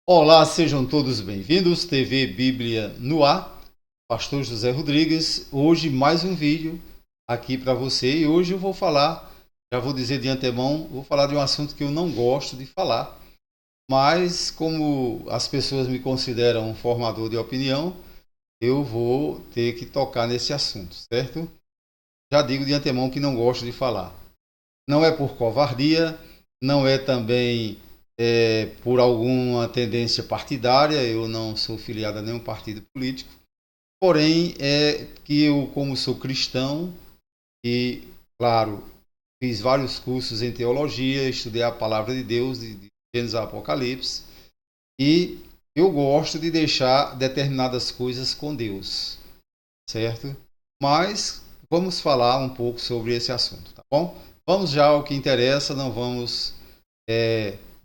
Olá, sejam todos bem-vindos. TV Bíblia no ar. Pastor José Rodrigues. Hoje mais um vídeo aqui para você. E hoje eu vou falar, já vou dizer de antemão, vou falar de um assunto que eu não gosto de falar. Mas como as pessoas me consideram um formador de opinião, eu vou ter que tocar nesse assunto, certo? Já digo de antemão que não gosto de falar. Não é por covardia, não é também por alguma tendência partidária, eu não sou filiado a nenhum partido político, porém é que eu, como sou cristão e, claro, fiz vários cursos em teologia, estudei a palavra de Deus, de Gênesis a Apocalipse, e eu gosto de deixar determinadas coisas com Deus, certo? Mas vamos falar um pouco sobre esse assunto, tá bom? Vamos já ao que interessa, não vamos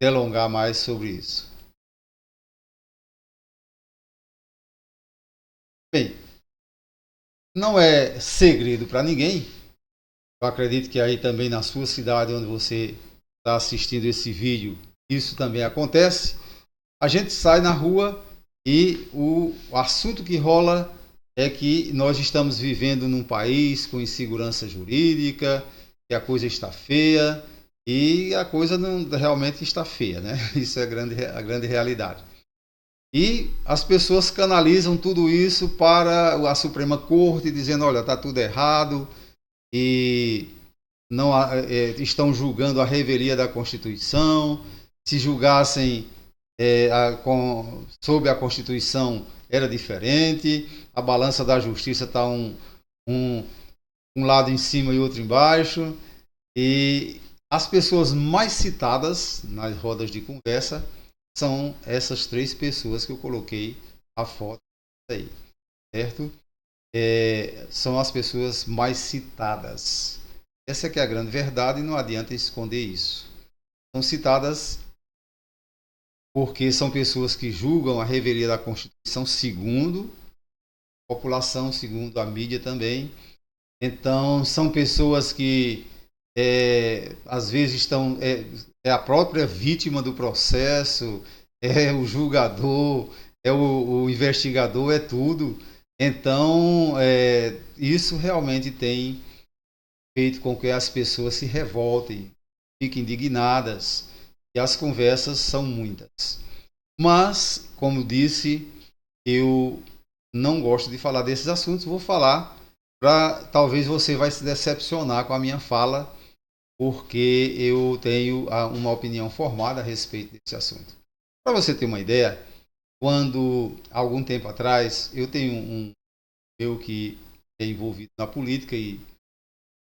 delongar mais sobre isso. Bem, não é segredo para ninguém, eu acredito que aí também na sua cidade onde você está assistindo esse vídeo, isso também acontece. A gente sai na rua e o assunto que rola é que nós estamos vivendo num país com insegurança jurídica, que a coisa está feia e a coisa não, realmente está feia, né? Isso é a grande realidade. E as pessoas canalizam tudo isso para a Suprema Corte, dizendo, olha, está tudo errado e não estão julgando a revelia da Constituição. Se julgassem sob a Constituição era diferente, a balança da justiça está um, um lado em cima e outro embaixo. E as pessoas mais citadas nas rodas de conversa são essas três pessoas que eu coloquei a foto aí, certo? São as pessoas mais citadas. Essa é que é a grande verdade e não adianta esconder isso. São citadas porque são pessoas que julgam a revelia da Constituição segundo a população, segundo a mídia também. Então, são pessoas que às vezes é a própria vítima do processo, é o julgador, é o investigador, é tudo. Então, isso realmente tem feito com que as pessoas se revoltem, fiquem indignadas, e as conversas são muitas. Mas, como disse, eu não gosto de falar desses assuntos, vou falar para talvez você vai se decepcionar com a minha fala, porque eu tenho uma opinião formada a respeito desse assunto. Para você ter uma ideia, quando algum tempo atrás eu tenho eu que é envolvido na política e de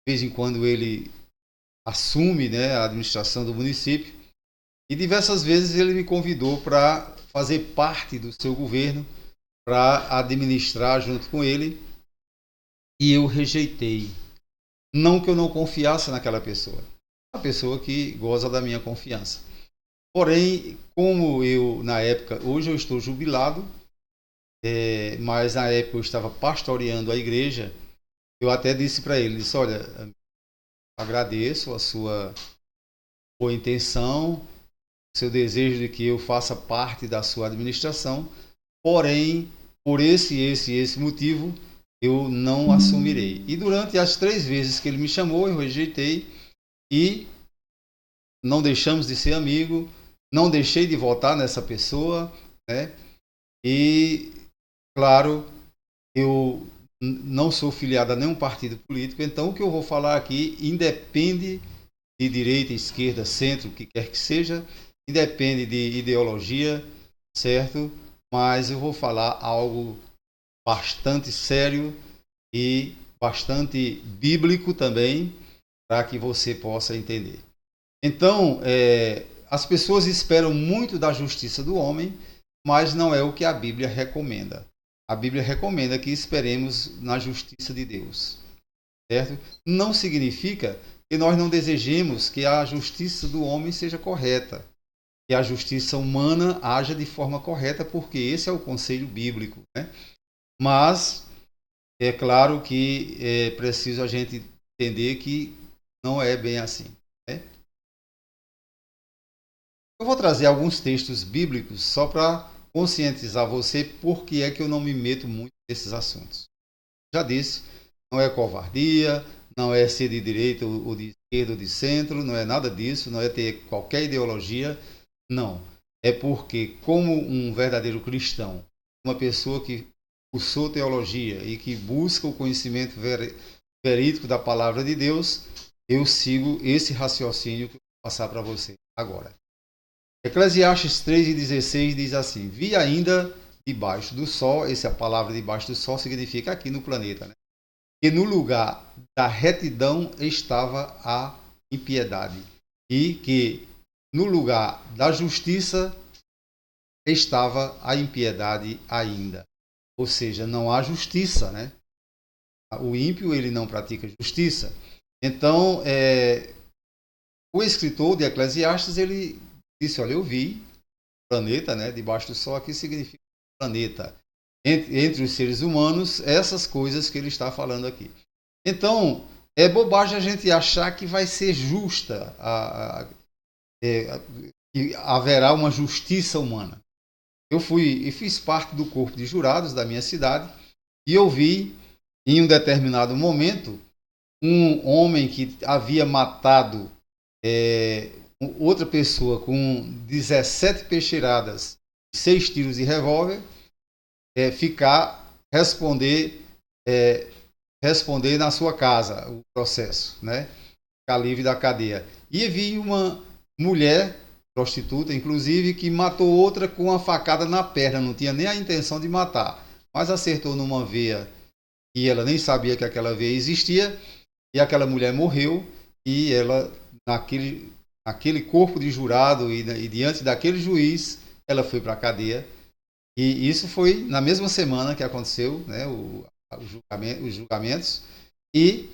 vez em quando ele assume, né, a administração do município e diversas vezes ele me convidou para fazer parte do seu governo, para administrar junto com ele, e eu rejeitei. Não que eu não confiasse naquela pessoa, a pessoa que goza da minha confiança. Porém, como eu, na época, hoje eu estou jubilado, mas na época eu estava pastoreando a igreja, eu até disse para ele, disse, olha, agradeço a sua boa intenção, seu desejo de que eu faça parte da sua administração, porém, por esse motivo, eu não assumirei. E durante as 3 vezes que ele me chamou, eu rejeitei e não deixamos de ser amigo, não deixei de votar nessa pessoa, né? E, claro, eu não sou filiado a nenhum partido político, então o que eu vou falar aqui independe de direita, esquerda, centro, o que quer que seja, independe de ideologia, certo? Mas eu vou falar algo bastante sério e bastante bíblico também, para que você possa entender. Então, as pessoas esperam muito da justiça do homem, mas não é o que a Bíblia recomenda. A Bíblia recomenda que esperemos na justiça de Deus, certo? Não significa que nós não desejemos que a justiça do homem seja correta, que a justiça humana haja de forma correta, porque esse é o conselho bíblico, né? Mas é claro que é preciso a gente entender que não é bem assim, né? Eu vou trazer alguns textos bíblicos só para conscientizar você por que é que eu não me meto muito nesses assuntos. Já disse, não é covardia, não é ser de direita ou de esquerda ou de centro, não é nada disso, não é ter qualquer ideologia, não. É porque, como um verdadeiro cristão, uma pessoa que cursou teologia e que busca o conhecimento verídico da palavra de Deus, eu sigo esse raciocínio que eu vou passar para você agora. Eclesiastes 3:16 diz assim: vi ainda debaixo do sol, essa palavra debaixo do sol significa aqui no planeta, né? Que no lugar da retidão estava a impiedade, e que no lugar da justiça estava a impiedade ainda. Ou seja, não há justiça, né? O ímpio, ele não pratica justiça. Então, o escritor de Eclesiastes, ele disse, olha, eu vi planeta, né? Debaixo do sol aqui significa planeta. Entre os seres humanos, essas coisas que ele está falando aqui. Então, é bobagem a gente achar que vai ser justa, que haverá uma justiça humana. Eu fui e fiz parte do corpo de jurados da minha cidade e eu vi, em um determinado momento, um homem que havia matado outra pessoa com 17 peixeiradas, 6 tiros de revólver, responder na sua casa o processo, né? Ficar livre da cadeia. E vi uma mulher, prostituta inclusive, que matou outra com uma facada na perna, não tinha nem a intenção de matar, mas acertou numa veia e ela nem sabia que aquela veia existia, e aquela mulher morreu, e ela, naquele corpo de jurado e diante daquele juiz, ela foi para a cadeia. E isso foi na mesma semana que aconteceu, né, os julgamentos, e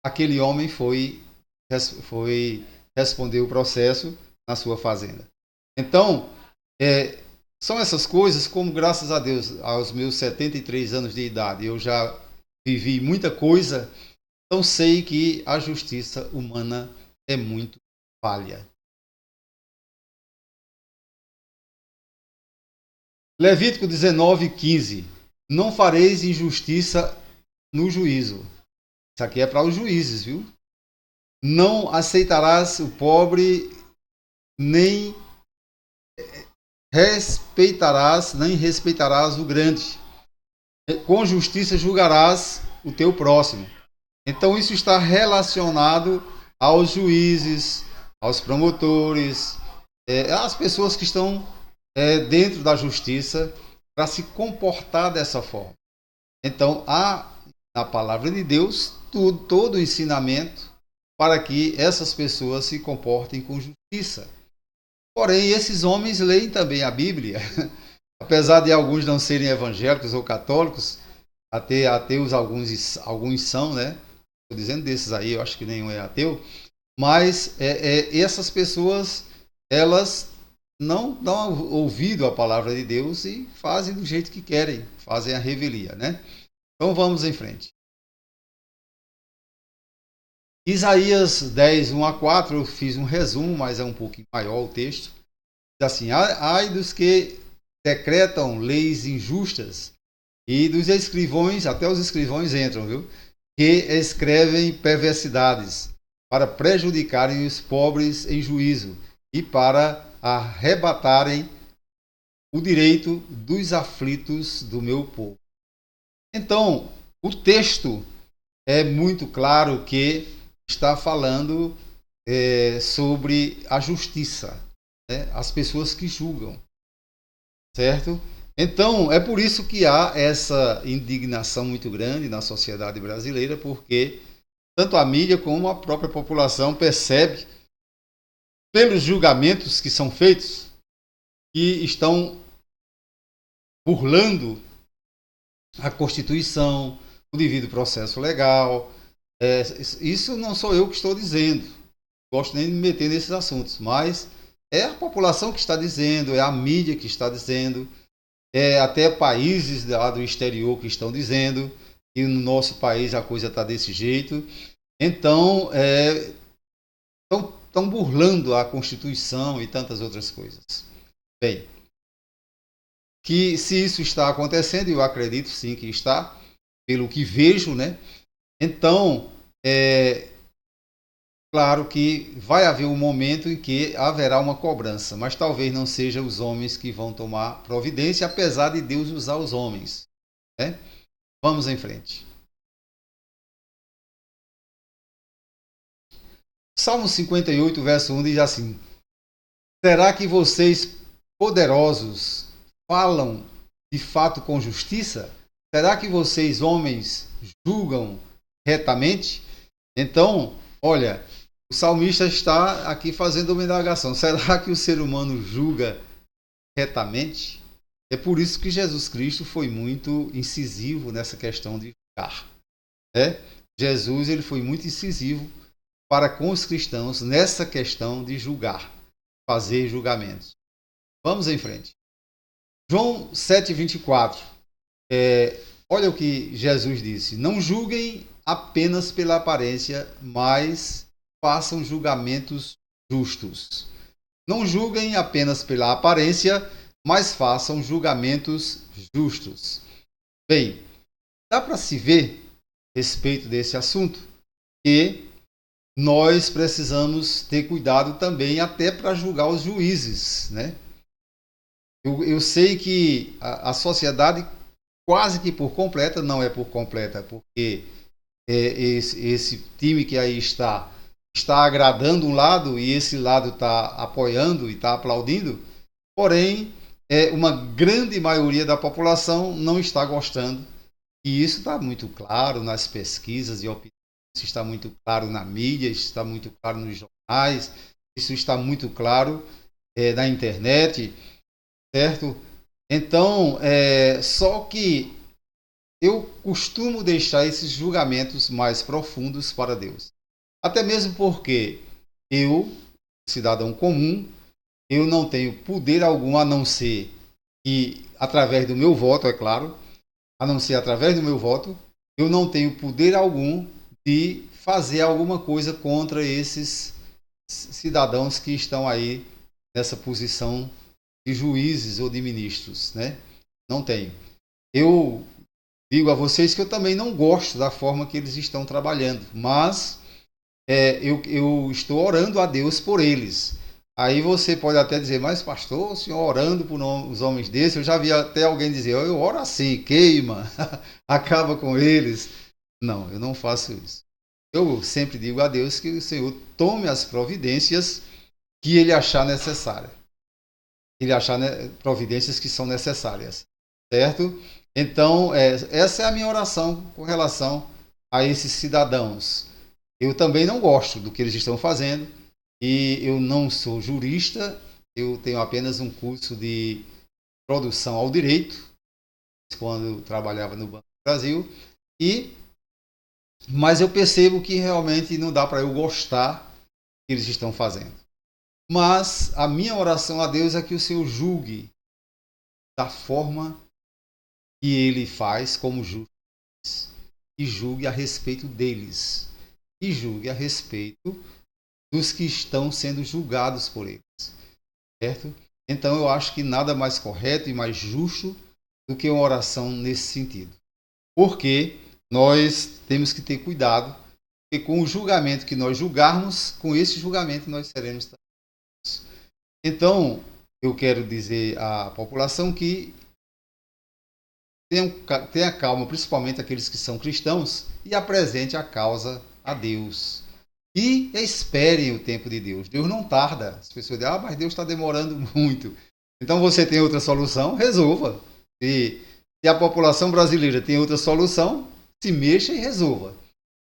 aquele homem foi responder o processo na sua fazenda. Então, são essas coisas, como graças a Deus, aos meus 73 anos de idade, eu já vivi muita coisa, então sei que a justiça humana é muito falha. Levítico 19:15. Não fareis injustiça no juízo. Isso aqui é para os juízes, viu? Não aceitarás o pobre, nem respeitarás o grande. Com justiça julgarás o teu próximo. Então isso está relacionado aos juízes, aos promotores, às pessoas que estão dentro da justiça para se comportar dessa forma. Então há na palavra de Deus todo o ensinamento para que essas pessoas se comportem com justiça. Porém, esses homens leem também a Bíblia, apesar de alguns não serem evangélicos ou católicos, até ateus alguns são, né? Estou dizendo desses aí, eu acho que nenhum é ateu, mas essas pessoas, elas não dão ouvido à palavra de Deus e fazem do jeito que querem, fazem a revelia, né? Então vamos em frente. Isaías 10, 1-4, eu fiz um resumo, mas é um pouquinho maior o texto. Diz assim: ai dos que decretam leis injustas e dos escrivões, até os escrivões entram, viu? Que escrevem perversidades para prejudicarem os pobres em juízo e para arrebatarem o direito dos aflitos do meu povo. Então, o texto é muito claro que está falando sobre a justiça, né? As pessoas que julgam, certo? Então, é por isso que há essa indignação muito grande na sociedade brasileira, porque tanto a mídia como a própria população percebe, pelos julgamentos que são feitos, que estão burlando a Constituição, o devido processo legal. Isso não sou eu que estou dizendo, não gosto nem de me meter nesses assuntos, mas é a população que está dizendo, é a mídia que está dizendo, até países lá do exterior que estão dizendo que no nosso país a coisa está desse jeito. Então, estão burlando a Constituição e tantas outras coisas. Bem, que se isso está acontecendo, eu acredito sim que está, pelo que vejo, né? Então, claro que vai haver um momento em que haverá uma cobrança, mas talvez não sejam os homens que vão tomar providência, apesar de Deus usar os homens, né? Vamos em frente. Salmo 58, verso 1 diz assim: será que vocês, poderosos, falam de fato com justiça? Será que vocês, homens, julgam retamente? Então, olha, o salmista está aqui fazendo uma indagação. Será que o ser humano julga retamente? É por isso que Jesus Cristo foi muito incisivo nessa questão de julgar, né? Jesus ele foi muito incisivo para com os cristãos nessa questão de julgar, fazer julgamentos. Vamos em frente. João 7,24. Olha o que Jesus disse: não julguem apenas pela aparência, mas façam julgamentos justos. Não julguem apenas pela aparência, mas façam julgamentos justos. Bem, dá para se ver, a respeito desse assunto, que nós precisamos ter cuidado também até para julgar os juízes, né? Eu sei que a sociedade quase que por completa, não é por completa, porque esse time que aí está agradando um lado e esse lado está apoiando e está aplaudindo, porém, uma grande maioria da população não está gostando. E isso está muito claro nas pesquisas e opiniões, isso está muito claro na mídia, isso está muito claro nos jornais, isso está muito claro na internet, certo? Então, só que eu costumo deixar esses julgamentos mais profundos para Deus. Até mesmo porque eu, cidadão comum, eu não tenho poder algum a não ser que, através do meu voto, é claro, a não ser através do meu voto, eu não tenho poder algum de fazer alguma coisa contra esses cidadãos que estão aí nessa posição de juízes ou de ministros, né? Não tenho. Eu digo a vocês que eu também não gosto da forma que eles estão trabalhando, mas eu estou orando a Deus por eles. Aí você pode até dizer, mas pastor, o senhor orando por os homens desses, eu já vi até alguém dizer, eu oro assim, queima, acaba com eles. Não, eu não faço isso. Eu sempre digo a Deus que o Senhor tome as providências que Ele achar necessárias. Ele achar providências que são necessárias, certo? Então, essa é a minha oração com relação a esses cidadãos. Eu também não gosto do que eles estão fazendo e eu não sou jurista, eu tenho apenas um curso de introdução ao direito, quando eu trabalhava no Banco do Brasil, mas eu percebo que realmente não dá para eu gostar do que eles estão fazendo. Mas a minha oração a Deus é que o Senhor julgue da forma que Ele faz como justo e julgue a respeito deles e julgue a respeito dos que estão sendo julgados por eles, certo? Então eu acho que nada mais correto e mais justo do que uma oração nesse sentido. Porque nós temos que ter cuidado, porque com o julgamento que nós julgarmos, com esse julgamento nós seremos tratados. Então, eu quero dizer à população que tenha calma, principalmente aqueles que são cristãos, e apresente a causa a Deus. E esperem o tempo de Deus. Deus não tarda. As pessoas dizem, mas Deus está demorando muito. Então você tem outra solução, resolva. E se a população brasileira tem outra solução, se mexa e resolva.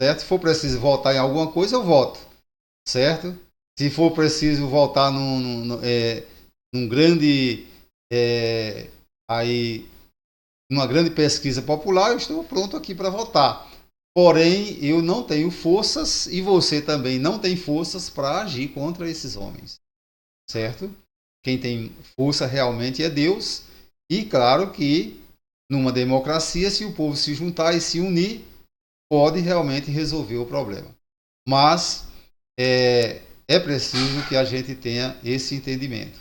Certo? Se for preciso votar em alguma coisa, eu voto. Certo? Se for preciso votar num grande numa grande pesquisa popular, eu estou pronto aqui para votar. Porém, eu não tenho forças e você também não tem forças para agir contra esses homens. Certo? Quem tem força realmente é Deus. E claro que numa democracia, se o povo se juntar e se unir, pode realmente resolver o problema. Mas é preciso que a gente tenha esse entendimento.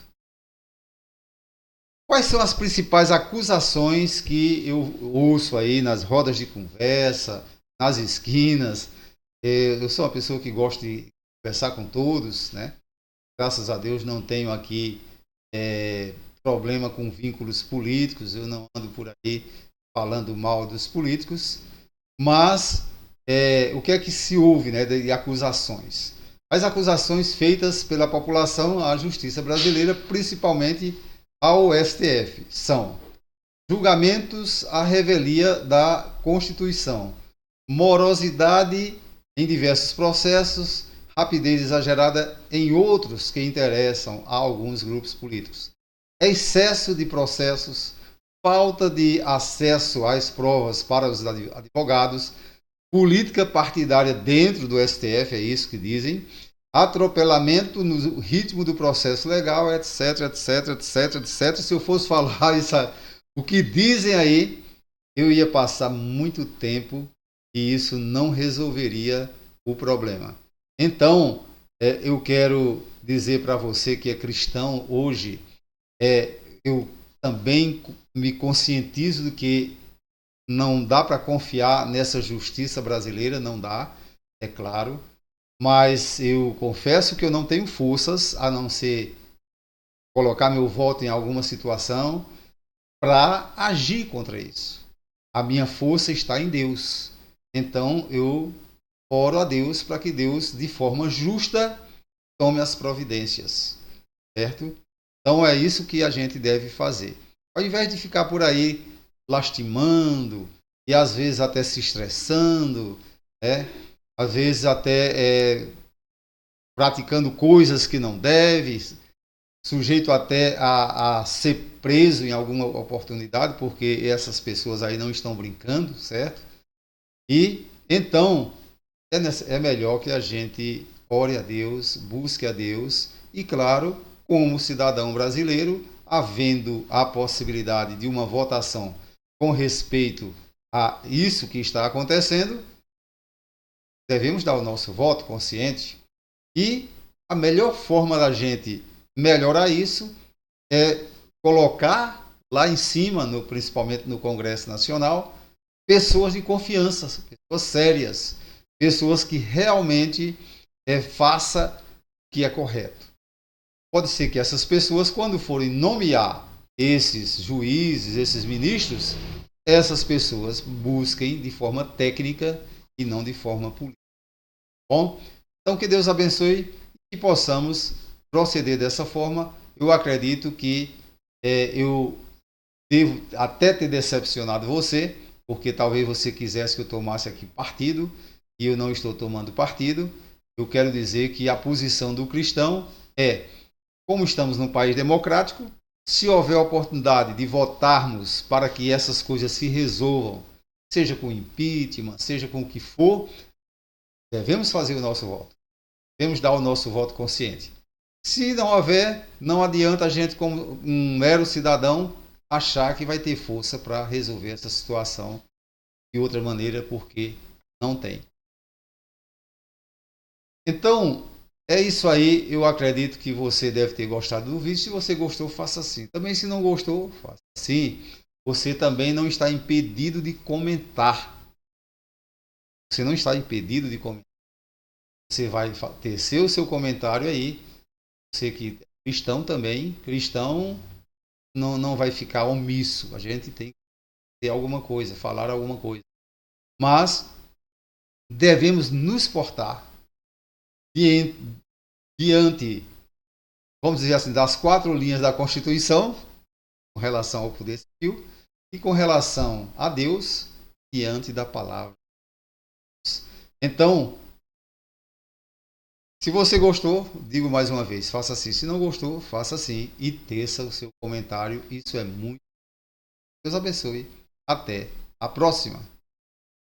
Quais são as principais acusações que eu ouço aí nas rodas de conversa, nas esquinas? Eu sou uma pessoa que gosta de conversar com todos, né? Graças a Deus não tenho aqui problema com vínculos políticos, eu não ando por aí falando mal dos políticos, mas o que é que se ouve, né, de acusações? As acusações feitas pela população à justiça brasileira, principalmente ao STF, são julgamentos à revelia da Constituição, morosidade em diversos processos, rapidez exagerada em outros que interessam a alguns grupos políticos, excesso de processos, falta de acesso às provas para os advogados, política partidária dentro do STF, é isso que dizem, atropelamento no ritmo do processo legal, etc, etc, etc, etc. Se eu fosse falar isso, o que dizem aí, eu ia passar muito tempo e isso não resolveria o problema. Então, eu quero dizer para você que é cristão hoje, eu também me conscientizo de que não dá para confiar nessa justiça brasileira, não dá, é claro, mas eu confesso que eu não tenho forças a não ser colocar meu voto em alguma situação para agir contra isso. A minha força está em Deus. Então eu oro a Deus para que Deus, de forma justa, tome as providências. Certo? Então é isso que a gente deve fazer. Ao invés de ficar por aí lastimando e às vezes até se estressando, né? Às vezes até praticando coisas que não deve, sujeito até a ser preso em alguma oportunidade, porque essas pessoas aí não estão brincando, certo? E então é melhor que a gente ore a Deus, busque a Deus e, claro, como cidadão brasileiro, havendo a possibilidade de uma votação com respeito a isso que está acontecendo, devemos dar o nosso voto consciente e a melhor forma da gente melhorar isso é colocar lá em cima, principalmente no Congresso Nacional, pessoas de confiança, pessoas sérias, pessoas que realmente façam o que é correto. Pode ser que essas pessoas, quando forem nomear esses juízes, esses ministros, essas pessoas busquem de forma técnica e não de forma política. Bom, então que Deus abençoe e possamos proceder dessa forma. Eu acredito que eu devo até ter decepcionado você, porque talvez você quisesse que eu tomasse aqui partido e eu não estou tomando partido. Eu quero dizer que a posição do cristão é, como estamos num país democrático, se houver oportunidade de votarmos para que essas coisas se resolvam, seja com impeachment, seja com o que for, devemos fazer o nosso voto. Devemos dar o nosso voto consciente. Se não houver, não adianta a gente, como um mero cidadão, achar que vai ter força para resolver essa situação de outra maneira, porque não tem. Então, é isso aí. Eu acredito que você deve ter gostado do vídeo. Se você gostou, faça assim. Também, se não gostou, faça assim. Você também não está impedido de comentar. Você não está impedido de comentar. Você vai tecer o seu comentário aí. Você que é cristão também, cristão não vai ficar omisso. A gente tem que ter alguma coisa, falar alguma coisa. Mas devemos nos portar diante, vamos dizer assim, das 4 linhas da Constituição, com relação ao poder civil, e com relação a Deus, diante da palavra. Então, se você gostou, digo mais uma vez, faça assim. Se não gostou, faça assim e teça o seu comentário. Isso é muito. Deus abençoe. Até a próxima.